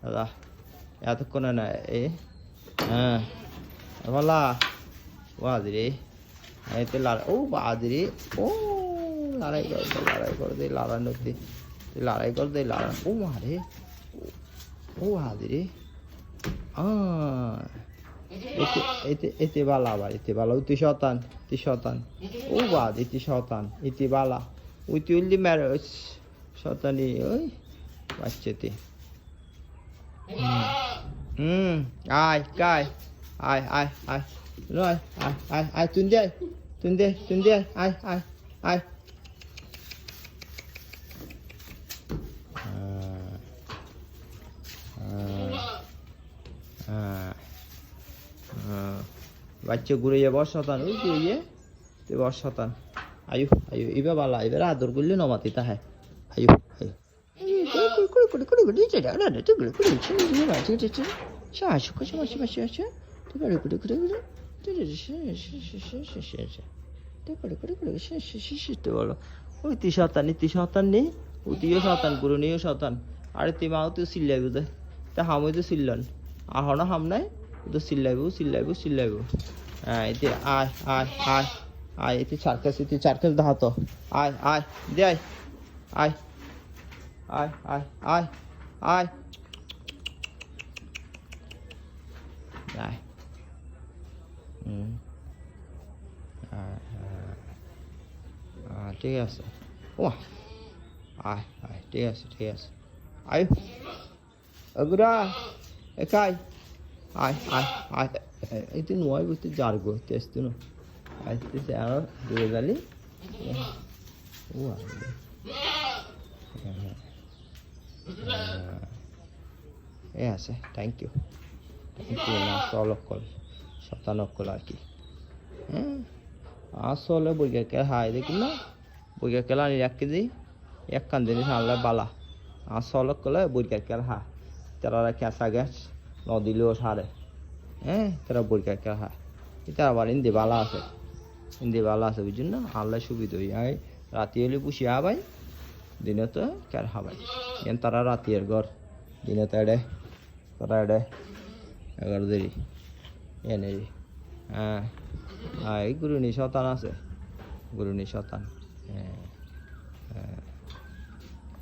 দাদা এতক্ষণে না এ হ্যাঁ বলা বাদরে এতে লড়াই ও বাদরে ও লড়াই করে দে লড়াই নদী লড়াই করে দে লড়াই ও মারে ও বাদরে এতে বালা আবার এতে বালা তুই শতান ও বাদ এতে শতান এতে বালা ওই তুই উল্লি মেরে শতানি ওই বাচ্চাতে আয় কায় আয় rồi ai tuần đi ai বাচ্চা ঘুরে যাবো শতান ওই যে ইয়ে তুই বস শতান আয়ু এবার বালা এবার আদর করলে নমাতি তা হ্যাঁ আয়ু বলো ওই তুই শতান নেই ও তুইও শতান গুরু নিও শতান আরে তুই মাও তুই চিল্লাইব দে তা হামই তো চিল্লন আহনো হাম নাই তো চিল্লাইব হ্যাঁ এতে আয় এতে চারকাস দাহাত আয় দে আয় আয় ঠিক আছে ও আয় ঠিক আছে আয় অগুরা একাই আয় এই তো নয় বুঝতে জারগো তেস্ত না আসতেছে আর দূরে গেলি ও এ আছে থ্যাংক ইউ না অকল শতানকল আর কি হ্যাঁ আসলে বইয়া কে হাই দেখি না বইয়া কেলা নি 1 কেজি 1 কান দিন হালে বালা আসলে কলে বইয়া কে হা তারা কেসা গ্যাস নদিলেও সারে হ্যাঁ তারা বইয়া কে হা এটা আবার ইন্দি বালা আছে বুঝুন না আল্লাহ সুবিধা হই রাতি হলে পুষি আবাই দিনে তো কার হাবাই এন তারা রাতির ঘর দিনে তো এডে তারা এডে 11 দেরি এনে হ্যাঁ এই গুরুনি শতান আছে হ্যাঁ